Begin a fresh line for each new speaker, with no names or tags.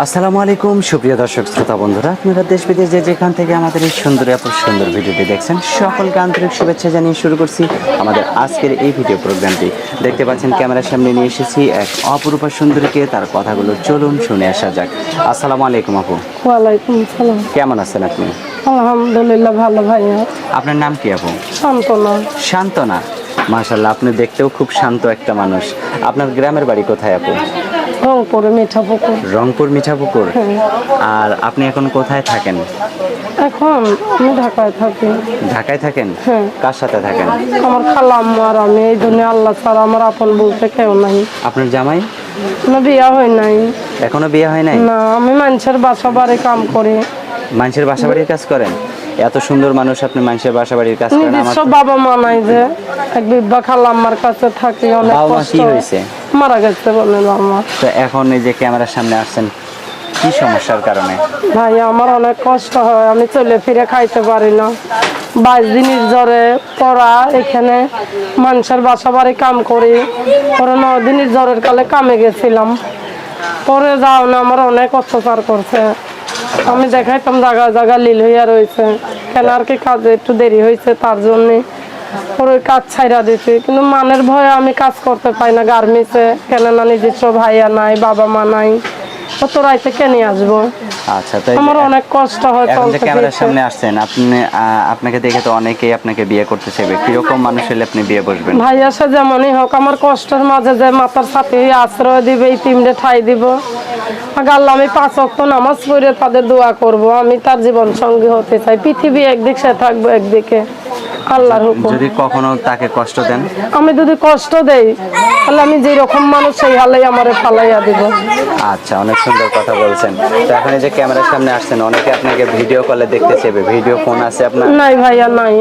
আসসালামু আলাইকুম সুপ্রিয় দর্শক শ্রোতা বন্ধুরা, আপনারা দেশ বিদেশ যে যেখান থেকে আমাদের এই সুন্দর ভিডিওটি দেখছেন সকলকে আন্তরিক শুভেচ্ছা জানিয়ে শুরু করছি আমাদের আজকের এই ভিডিও প্রোগ্রামটি। দেখতে পাচ্ছেন ক্যামেরার সামনে নিয়ে এসেছি এক অপরূপা সুন্দরীকে, তার কথাগুলো চলুন শুনে আসা যাক। আসসালামু আলাইকুম আপু।
ওয়ালাইকুম আসসালাম।
কেমন আছেন আপনি?
আলহামদুলিল্লাহ ভালো ভাইয়া।
আপনার নাম কি আপু?
শান্তনা।
শান্তনা, মাশাআল্লাহ, আপনি দেখতেও খুব শান্ত একটা মানুষ। আপনার গ্রামের বাড়ি কোথায় আপু?
রংপুরে মিঠাপুকুর।
রংপুর মিঠাপুকুর। আর আপনি এখন কোথায় থাকেন?
এখন আমি ঢাকায় থাকি।
ঢাকায় থাকেন?
হ্যাঁ।
কার সাথে থাকেন?
আমার খালাম্মা আর আমি, এই দুনিয়া আল্লাহ ছাড়া আমার আপন বলতে কেউ নাই।
আপনার জামাই?
না, বিয়া হয় নাই।
এখনো বিয়ে হয় নাই?
না, আমি মানুষের বাসা বাড়ি কাম করি।
মানুষের বাসা বাড়ির কাজ করেন? এত সুন্দর মানুষ, আপনি মানুষের বাসা বাড়ির কাজ করেন? আমার
নিজস্ব বাবা মা নাই, যে এক বিধবা খালাম্মার কাছে থাকি, অনেক
বাবা মা
কষ্ট।
কি হয়েছে?
মারা গেছে বলে বাবা।
তো এখন এই যে ক্যামেরার সামনে আসছেন, কি সমস্যার কারণে?
ভাই আমার অনেক কষ্ট হয়, আমি চলে ফিরে খাইতে পারি না। 22 দিনের জ্বরে পড়া, এখানে মানুষের বাসা বাড়ি কাম করি। পরে 9 দিনের জ্বরের কালে কামে গেছিলাম, পরে যাও না, আমার অনেক অত্যাচার করছে। আমি দেখাইতাম জায়গা জায়গা লীল হইয়া রয়েছে, কেন আর কি কাজে একটু দেরি হয়েছে তার জন্যে পরে কাজ ছাইরা দিছি। কিন্তু মানের ভয়ে আমি কাজ করতে পাই না গার্মেন্টসে, কেন না নিজস্ব ভাইয়া নাই, বাবা মা নাই, কত রাইতে কেনে আসবো।
আচ্ছা, তাই
আমার অনেক কষ্ট হয়।
এখন যে ক্যামেরার সামনে আসছেন, আপনাকে দেখে তো অনেকেই আপনাকে বিয়ে করতে চাইবে। কিরকম মানুষ হলে আপনি বিয়ে বসবেন?
ভাইয়া সে যেমনই হোক, আমার কষ্টের মাঝে যে মাথার সাথে আশ্রয় দিবে, এই তিমড়ে ঠাই দিব। আল্লাহ, আমি 5 ওয়াক্ত নামাজ পড়ে তাদের দোয়া করব। আমি তার জীবন সঙ্গী হতে চাই। পৃথিবী একদিক, সে থাকবো একদিকে, আল্লাহর হুকুম।
যদি কখনো তাকে কষ্ট দেন?
আমি যদি কষ্ট দেই, তাহলে আমি যেরকম মানুষ সেই হালেই আমারে ফালাইয়া দিব।
আচ্ছা, অনেক সুন্দর কথা বলছেন। তো এখন এই যে ক্যামেরার সামনে আসছেন, অনেকে আপনাকে ভিডিও কলে দেখতে চাইবে। ভিডিও ফোন আছে আপনার?
নাই ভাইয়া, নাই।